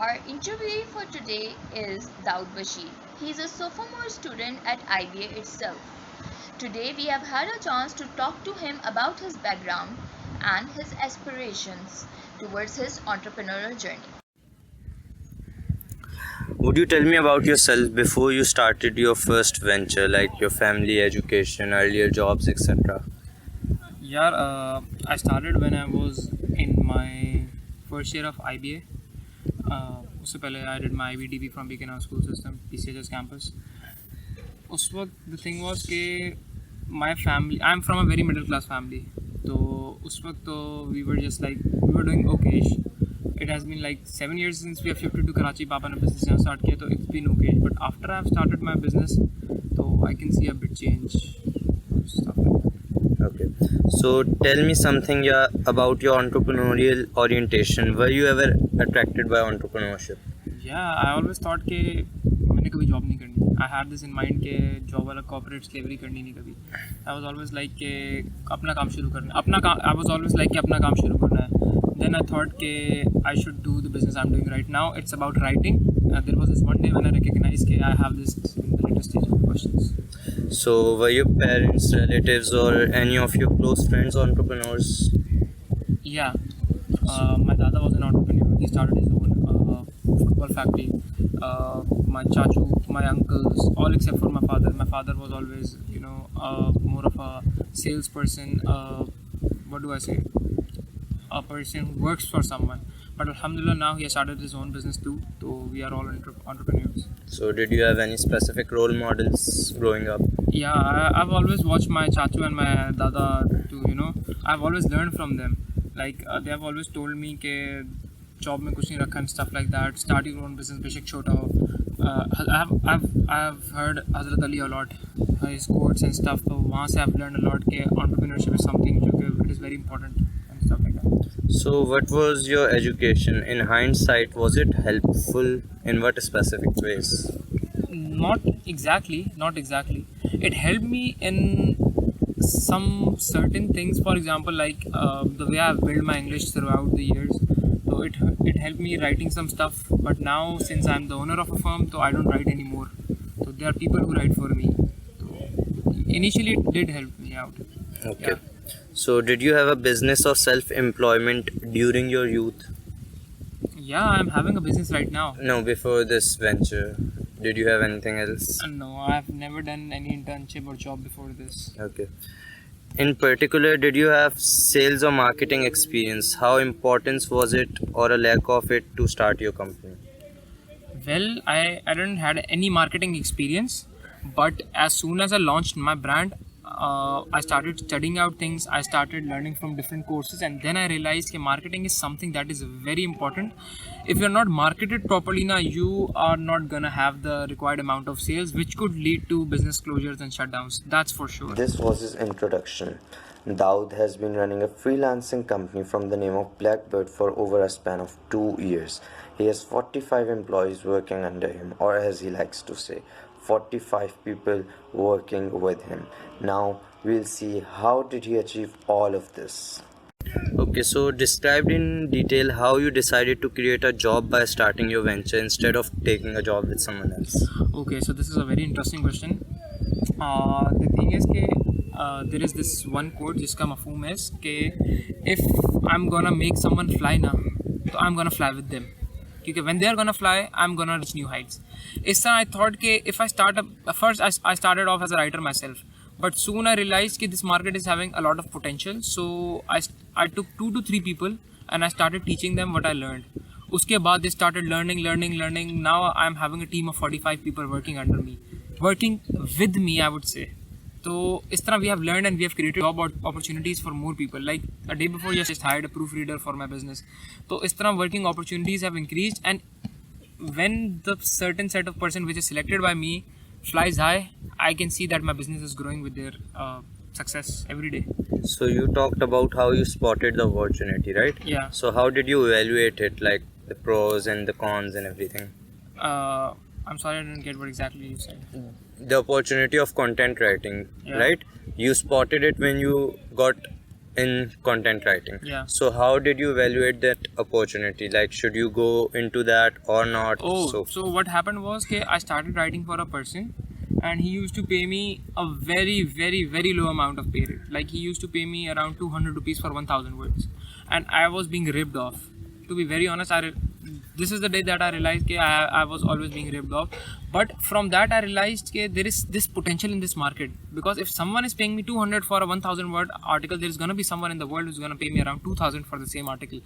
Our interviewee for today is Daud Bashir. He is a sophomore student at IBA itself. Today we have had a chance to talk to him about his background and his aspirations towards his entrepreneurial journey. Would you tell me about yourself before you started your first venture, like your family, education, earlier jobs, etc.? Yeah, I started when I was in my first year of IBA. उससे पहले I did my IBDB from Beacon House School System, PCHS campus. उस वक्त the thing was कि my family, I'm from a very middle class family. तो उस वक्त तो we were just like, we were doing okay. It has been like 7 years since we have shifted to Karachi. Papa ने business यहाँ start किया तो it's been okay. But after I've started my business, तो I can see a bit change. Stuff like that. Okay. So tell me something about your entrepreneurial orientation. Were you ever attracted by entrepreneurship? Yeah, I always thought कि मैंने कभी job नहीं करनी. I had this in mind कि job वाला corporate slavery करनी नहीं कभी. I was always like कि अपना काम शुरू करना. I was always like कि अपना काम शुरू करना है. Then I thought कि I should do the business I'm doing right now. It's about writing. There was this one day when I recognized कि I have this in the later stage of the questions. So were your parents, relatives, or any of your close friends entrepreneurs? Yeah, my dada was an entrepreneur. He started his own football factory. My chachu, my uncles, all except for my father. My father was always, more of a salesperson. What do I say? A person who works for someone. But alhamdulillah, now he has started his own business too. So we are all entrepreneurs. So did you have any specific role models growing up? Yeah, I've always watched my chachu and my dada to, I've always learned from them. Like they have always told me कि job में कुछ नहीं रखा and stuff like that. Start your own business, बेशक छोटा हो. I've heard Hazrat Ali a lot, his quotes and stuff. तो वहाँ से I've learned a lot कि entrepreneurship is something जो कि it is very important and stuff like that. So what was your education? In hindsight, was it helpful? In what specific ways? Not exactly. It helped me in some certain things. For example, like the way I've built my English throughout the years. So it helped me writing some stuff. But now, since I'm the owner of a firm, so I don't write anymore. So there are people who write for me. So initially, it did help me out. Okay. Yeah. So did you have a business or self-employment during your youth? Yeah, I'm having a business right now. No, before this venture. Did you have anything else? No, I've never done any internship or job before this. Okay. In particular, did you have sales or marketing experience? How important was it or a lack of it to start your company? Well, I didn't had any marketing experience, but as soon as I launched my brand, I started studying out things. I started learning from different courses, and then I realized that marketing is something that is very important. If you're not marketed properly, now you are not gonna have the required amount of sales, which could lead to business closures and shutdowns. That's for sure. This was his introduction. Daud has been running a freelancing company from the name of Blackbird for over a span of 2 years. He has 45 employees working under him, or as he likes to say, 45 people working with him. Now we'll see how did he achieve all of this. Okay, so describe in detail how you decided to create a job by starting your venture instead of taking a job with someone else. Okay, so this is a very interesting question. The thing is that there is this one quote जिसका मफहूम है कि if I'm gonna make someone fly ना, तो I'm gonna fly with them. Because when they are gonna fly, I'm gonna reach new heights. इस तरह I thought कि if I start first I started off as a writer myself, but soon I realized that this market is having a lot of potential. So I took 2 to 3 people and I started teaching them what I learned. उसके बाद they started learning. Now I'm having a team of 45 people working under me, working with me, I would say. So इस तरह we have learned and we have created job opportunities for more people. Like a day before, just hired a proofreader for my business. So इस तरह working opportunities have increased, and when the certain set of person which is selected by me flies high, I can see that my business is growing with their success every day. So you talked about how you spotted the opportunity, right? Yeah. So how did you evaluate it, like the pros and the cons and everything? I'm sorry, I didn't get what exactly you said. The opportunity of content writing, Yeah. right? You spotted it when you got in content writing. Yeah. So how did you evaluate that opportunity? Like, should you go into that or not? So what happened was that I started writing for a person, and he used to pay me a very, very, very low amount of pay rate. Like, he used to pay me around 200 rupees for 1000 words, and I was being ripped off. To be very honest, this is the day that I realized that I was always being ripped off. But from that I realized that there is this potential in this market, because if someone is paying me 200 for a 1000 word article, there is going to be someone in the world who's going to pay me around 2000 for the same article.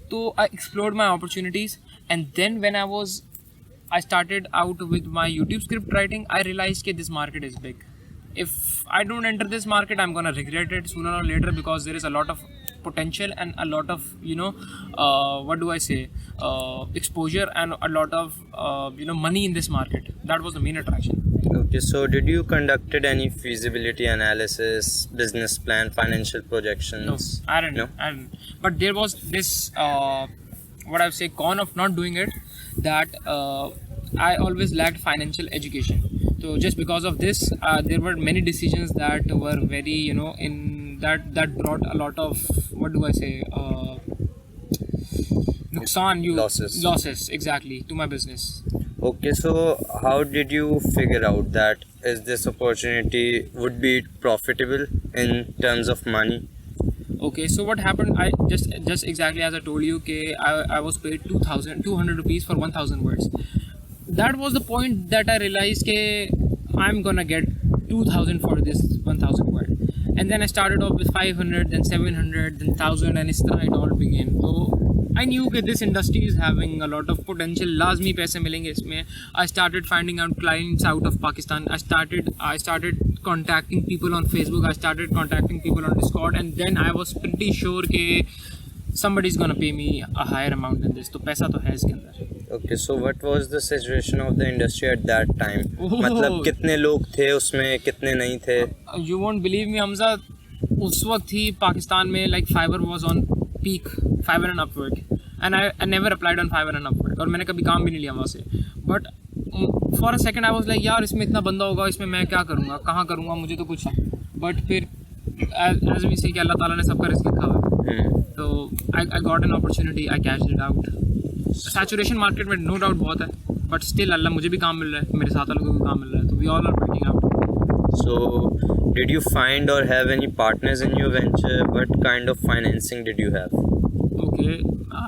So I explored my opportunities, and then when I started out with my YouTube script writing, I realized that this market is big. If I don't enter this market, I'm gonna regret it sooner or later, because there is a lot of potential and a lot of exposure and a lot of money in this market. That was the main attraction. Okay, so did you conducted any feasibility analysis, business plan, financial projections? No, I didn't. But there was this con of not doing it, that I always lacked financial education. So just because of this, there were many decisions that were very, in that brought a lot of losses exactly to my business. Okay, so how did you figure out that is this opportunity would be profitable in terms of money? Okay, so what happened, I just exactly as I told you, I was paid 200 rupees for 1000 words. That was the point that I realized I'm gonna get 2000 for this 1000 word. And then I started off with 500, then 700, then 1000, and it all began. So I knew that this industry is having a lot of potential. लाजमी पैसे मिलेंगे इसमें. I started finding out clients out of Pakistan. I started contacting people on Facebook. I started contacting people on Discord, and then I was pretty sure that somebody's gonna pay me a higher amount than this. तो पैसा तो है इसके अंदर. Okay, so what was the situation of the industry at that time? मतलब कितने लोग थे उसमें, कितने नहीं थे? You won't believe me, Hamza. उस वक्त ही पाकिस्तान में like Fiverr was on peak, Fiverr and Upwork, and I never applied on Fiverr and Upwork, और मैंने कभी काम भी नहीं लिया वहाँ से. But for a second I was like, यार इसमें इतना बंदा होगा, इसमें मैं क्या करूँगा, कहाँ करूँगा, मुझे तो कुछ. But फिर as we say कि अल्लाह ताला ने सबका रिस्क लिखा हुआ है. So I got an opportunity, I cashed it out. Saturation market में नो डाउट बहुत है, बट स्टिल अल्लाह मुझे भी काम मिल रहा है, मेरे साथ वालों को भी काम मिल रहा है, तो we all are working out. So did you find or have any partners in your venture? What kind of financing did you have? Okay,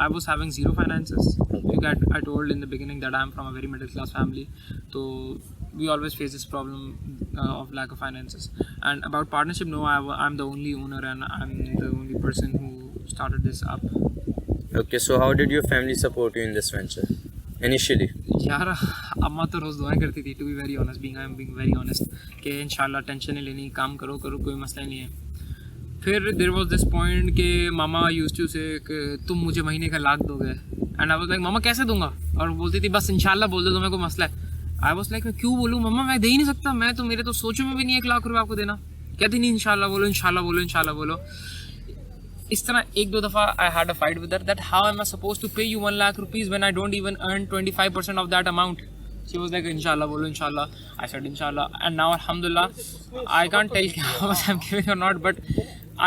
I was having zero finances. I told in the beginning that I am from a very middle class family, so we always face this problem of lack of finances. And about partnership, no, I'm the only owner and I'm the only person who started this up. Okay, so how did your family support you in this venture initially? यार अम्मा तो रोज़ दुआएं करती थी, to be very honest, I am being very honest, कि इंशाल्लाह tension नहीं लेनी, काम करो कोई मसला नहीं है. फिर देयर वाज दिस पॉइंट कि मामा यूज्ड टू से कि तुम मुझे महीने का लाख दोगे, एंड आई वाज लाइक मामा कैसे दूंगा, और बोलती थी बस इंशाल्लाह बोल दो तुम्हें कोई मसला है. आई वाज लाइक मैं क्यों बोलूँ मामा, मैं दे ही नहीं सकता, मैं तो मेरे तो सोचो में भी नहीं 1 लाख रुपये आपको देना. कहती नहीं इंशाल्लाह बोलो इंशाल्लाह बोलो इंशाल्लाह बोलो. इस तरह 1-2 दफ़ा I had a fight with her that how am I suppose to pay you 1 lakh rupees when I don't even earn 25% of that amount. She was like inshallah bolo inshallah. I said inshallah, and now alhamdulillah I can't tell how much I'm giving or not, but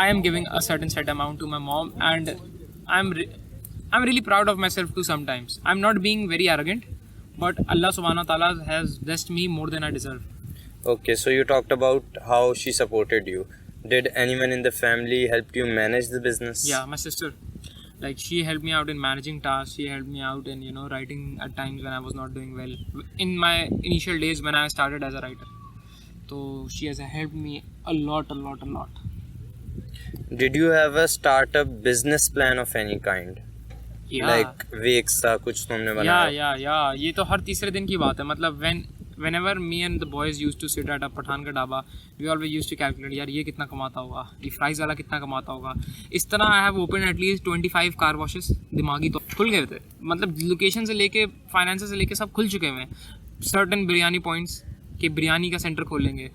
I am giving a certain set amount to my mom, and I'm really proud of myself too. Sometimes I'm not being very arrogant, but Allah subhanahu wa ta'ala has blessed me more than I deserve. Okay, so you talked about how she supported you. Did anyone in the family help you manage the business? Yeah, my sister. Like she helped me out in managing tasks, she helped me out in writing at times when I was not doing well in my initial days when I started as a writer. So she has helped me a lot. Did you have a startup business plan of any kind? Yeah. Like Vexa कुछ तुमने बनाया? Yeah. ये तो हर तीसरे दिन की बात है. मतलब whenever me and the boys used to sit at a Pathan का dhaba, we always used to calculate यार ये कितना कमाता होगा, ये फ्राइज़ वाला कितना कमाता होगा. इस तरह I have opened at least 25 car washes. दिमागी तो खुल गए थे, मतलब लोकेशन से लेके फाइनेंस से लेके सब खुल चुके हुए हैं. सर्टन बिरयानी पॉइंट्स के बिरयानी का सेंटर खोलेंगे,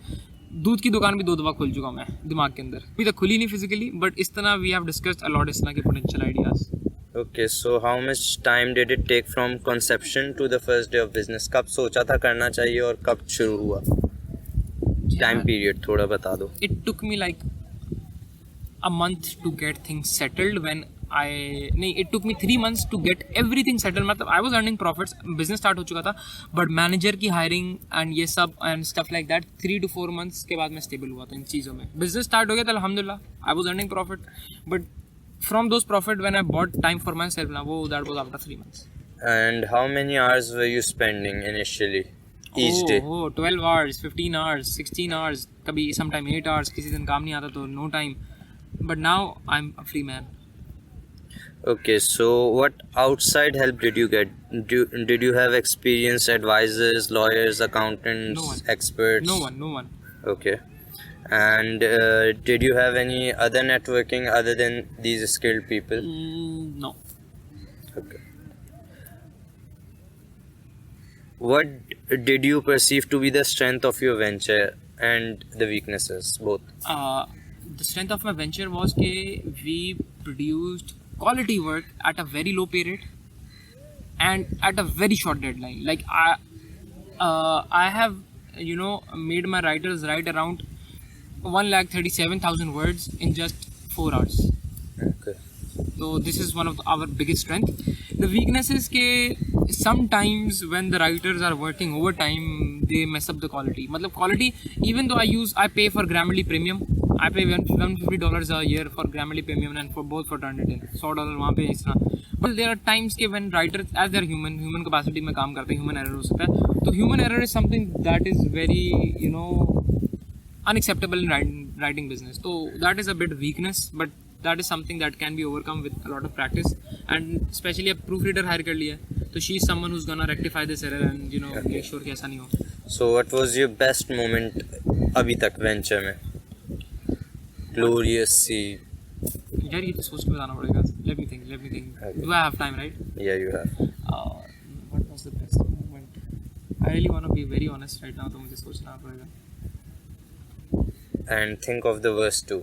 दूध की दुकान भी 2 दफ़ा खुल चुका हूँ मैं दिमाग के अंदर. अभी तक खुली नहीं फिजिकली, बट इस तरह we have discussed a lot इस तरह के potential ideas. Okay, so how much time did it take from conception to the first day of business? कब सोचा था करना चाहिए और कब शुरू हुआ? Time period थोड़ा बता दो. It took me like a month to get things settled when it took me 3 months to get everything settled. मतलब I was earning profits, business start हो चुका था, but manager की hiring and ये सब and stuff like that 3 to 4 months के बाद मैं stable हुआ था इन चीज़ों में. Business start हो गया था अल्हम्दुलिल्लाह, I was earning profit, but from those profit when I bought time for myself ना, वो that was after 3 months. And how many hours were you spending initially each day? 12 hours, 15 hours, 16 hours, कभी sometime 8 hours, किसी दिन काम नहीं आता तो no time. But now I'm a free man. Okay, so what outside help did you get? Did you have experienced advisors, lawyers, accountants, No one. experts? No one. Okay. And did you have any other networking other than these skilled people? No. Okay. What did you perceive to be the strength of your venture and the weaknesses, both? The strength of my venture was that we produced quality work at a very low pay rate and at a very short deadline. Like I have made my writers write around 137,000 words in just 4 hours. Okay. So this is one of our biggest strength. The weakness is that sometimes when the writers are working overtime, they mess up the quality. मतलब quality, even though I pay for Grammarly Premium, I pay $150 a year for Grammarly Premium and for both for Turnitin. $100 वहाँ पे इस तरह. But there are times के when writers, as they're human capacity में काम करते हैं, human error हो सकता है. तो human error is something that is very unacceptable in writing business. So that is a bit weakness, but that is something that can be overcome with a lot of practice, and especially a proofreader hire कर लिया, so she is someone who's gonna rectify this error and make sure कि ऐसा नहीं हो. So what was your best moment अभी तक venture में? Glorious sea. यार ये तो सोच के बताना पड़ेगा. Let me think. Okay. Do I have time, right? Yeah, you have. What was the best moment? I really want to be very honest right now, तो मुझे सोचना पड़ेगा. And think of the worst too.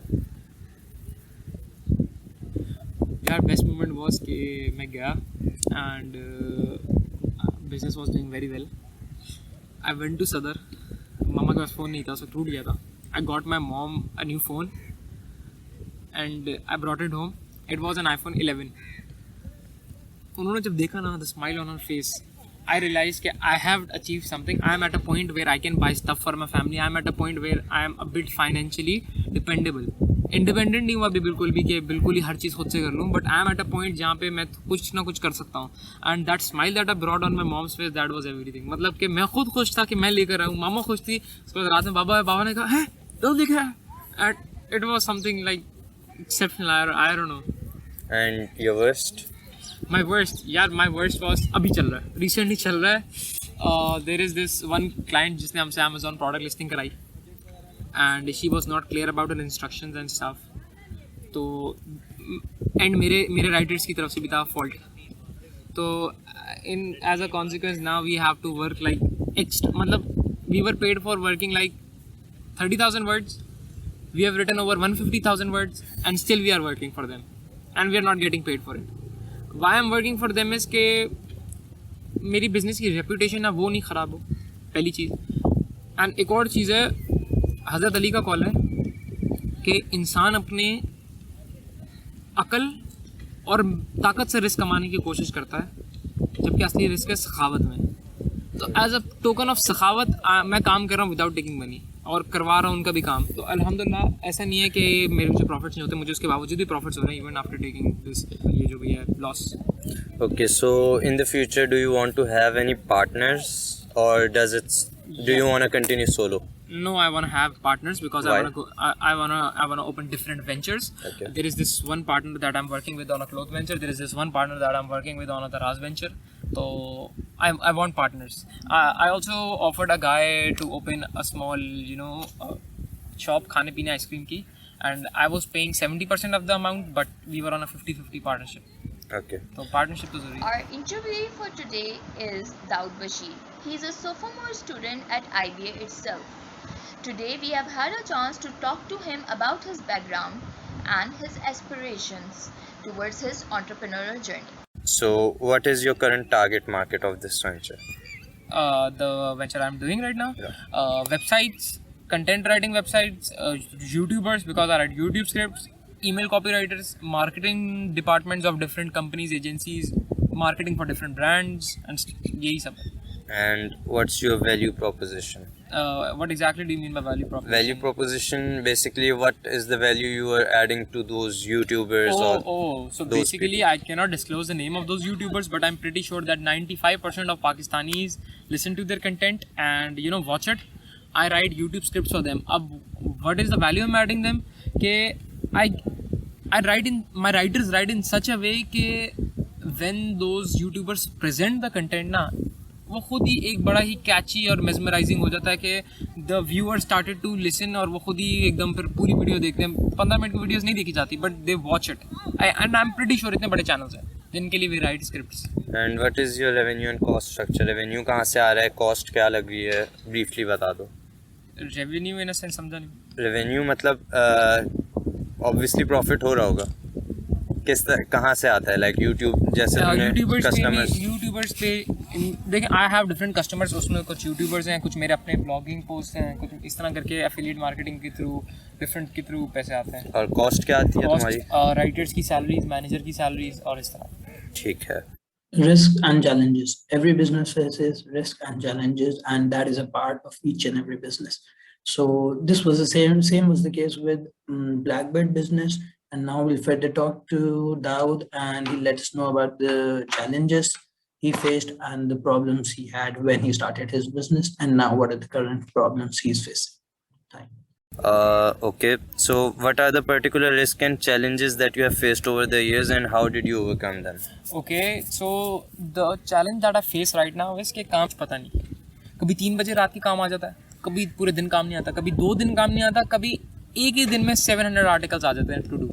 यार best moment was कि मैं गया and business was doing very well. I went to Sadar. मामा के पास phone नहीं था, so टूट गया था. I got my mom a new phone and I brought it home. It was an iPhone 11. उन्होंने जब देखा ना, the smile on her face, I realized that I have achieved something. I am at a point where I can buy stuff for my family. I am at a point where I am a bit financially dependable. Independent नहीं हुआ अभी बिल्कुल भी कि बिल्कुल ही हर चीज़ खुद से कर लूँ, but I am at a point जहाँ पे मैं कुछ ना कुछ कर सकता हूँ. And that smile that I brought on my mom's face, that was everything. मतलब कि मैं खुद खुश था कि मैं लेकर आऊँ, मामा खुश थी. उसके बाद रात में बाबा ने कहा है तो देखा, and it was something like exceptional. I don't know. And your worst? My worst was अभी चल रहा है, recently चल रहा है. There is this one client जिसने हमसे Amazon product listing कराई and she was not clear about her instructions and stuff. तो and मेरे writers की तरफ से भी था fault. तो as a consequence now we have to work like extra. मतलब we were paid for working like 30,000 words. We have written over 150,000 words and still we are working for them and we are not getting paid for it. Why I'm working for them is कि मेरी business की reputation है वो नहीं ख़राब हो, पहली चीज़. And एक और चीज़ है, हज़रत अली का कॉल है कि इंसान अपने अकल और ताकत से रिस्क कमाने की कोशिश करता है, जबकि असली रिस्क है सखावत में. तो एज अ टोकन ऑफ सखावत मैं काम कर रहा हूँ विदाउट टेकिंग मनी और करवा रहा हूँ उनका भी काम. तो अल्हम्दुलिल्लाह ऐसा नहीं है कि मेरे मुझे प्रॉफिट्स नहीं होते, मुझे उसके बावजूद भी प्रॉफिट्स हो रहे हैं इवन आफ्टर टेकिंग दिस ये जो भी है loss. Okay, so in the future, do you want to have any partners, or do you want to continue solo? No, I want to have partners because Why? I want to open different ventures. Okay. There is this one partner that I'm working with on a cloth venture. There is this one partner that I'm working with on a Taraz venture. So I want partners. I also offered a guy to open a small shop खाने पीने ice cream की, and I was paying 70% of the amount, but we were on a 50-50 partnership. Okay. So partnership तो जरूरी है. Our interviewee for today is Daud Bashir. He is a sophomore student at IBA itself. Today we have had a chance to talk to him about his background and his aspirations towards his entrepreneurial journey. So, what is your current target market of this venture? The venture I'm doing right now, Yeah. websites, content writing websites, YouTubers because I write YouTube scripts, email copywriters, marketing departments of different companies, agencies, marketing for different brands, and यही सब है. And what's your value proposition? What exactly do you mean by value proposition? Value proposition, basically, what is the value you are adding to those YouTubers? So those basically, people? I cannot disclose the name of those YouTubers, but I'm pretty sure that 95% of Pakistanis listen to their content and watch it. I write YouTube scripts for them. What is the value I'm adding them? Ke my writers write in such a way कि when those YouTubers present the content ना, वो खुद ही एक बड़ा ही कैची और mesmerising हो जाता है कि the viewer started to listen और वो खुद ही एकदम फिर पूरी वीडियो देखते हैं. 15 मिनट की वीडियोस नहीं देखी जाती, but they watch it. And I am pretty sure इतने बड़े चैनल्स हैं जिनके लिए we write scripts. And what is your revenue and cost structure? Revenue कहाँ से आ रहा है, कॉस्ट क्या लग रही है, ब्रीफली बता दो. रेवेन्यू इन अ सेंस समझा नहीं. रेवेन्यू मतलब ऑब्वियसली प्रॉफिट हो रहा होगा, कहाँ से आता है? लाइक यूट्यूब जैसे यूट्यूबर्स पे देखिए, आई हैव डिफरेंट कस्टमर्स. उसमें कुछ यूट्यूबर्स हैं, कुछ मेरे अपने ब्लॉगिंग पोस्ट हैं, कुछ इस तरह करके एफिलिएट मार्केटिंग के थ्रू डिफरेंट के थ्रू पैसे आते हैं. और कॉस्ट क्या आती है तुम्हारी? राइटर्स की सैलरीज, मैनेजर की सैलरीज और इस तरह. ठीक है. Risk and challenges. Every business faces risk and challenges, and that is a part of each and every business. So this was the same was the case with Blackbird business. And now we'll further talk to Daud, and he'll let us know about the challenges he faced and the problems he had when he started his business, and now what are the current problems he's facing. Okay, so what are the particular risks and challenges that you have faced over the years, and how did you overcome them? Okay, so the challenge that I face right now is कि काम पता नहीं, कभी 3 बजे रात की काम आ जाता है, कभी पूरे दिन काम नहीं आता, कभी 2 दिन काम नहीं आता, कभी एक ही दिन में 700 आर्टिकल्स आ जाते हैं टू डू.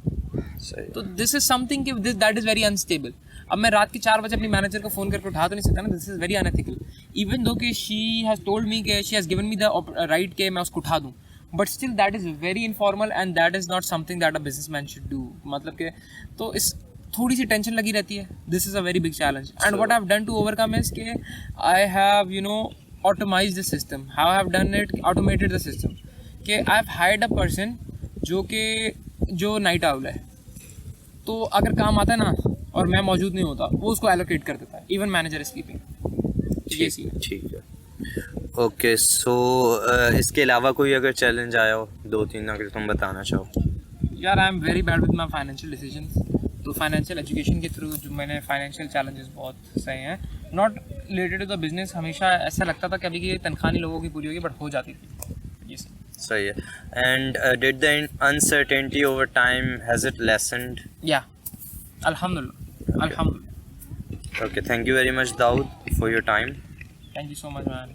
तो दिस इज समथिंग कि दैट इज़ वेरी अनस्टेबल. अब मैं रात के 4 बजे अपनी मैनेजर को फ़ोन करके उठा तो नहीं सकता ना. This is very unethical. Even though कि शी हैज़ टोल्ड मी कि she has given me the right के मैं उसको उठा दूँ, but still that is very informal and that is not something that a business man should do. मतलब कि तो इस थोड़ी सी टेंशन लगी रहती है. This is a very big challenge. And what I have done to overcome is के I have automised the system. How I have done it? Automated the system. कि I have hired a person जो night owl है. तो अगर काम आता है ना और मैं मौजूद नहीं होता, वो उसको एलोकेट कर देता है. Even manager is sleeping. ठीक है. ओके, सो इसके अलावा कोई अगर चैलेंज आया हो 2-3 अगर तुम बताना चाहो. यार I am very bad with my financial decisions. तो फाइनेंशियल एजुकेशन के थ्रू जो मैंने फाइनेंशियल चैलेंजेस बहुत सही हैं. Not related to the business. हमेशा ऐसा लगता था कभी कि तनख्वाह नहीं लोगों की पूरी होगी, बट हो जाती थी. सही है. And did the uncertainty over time has it lessened? या अल्हम्दुलिल्लाह. Okay, thank you very much, Daud, for your time. Thank you so much, man.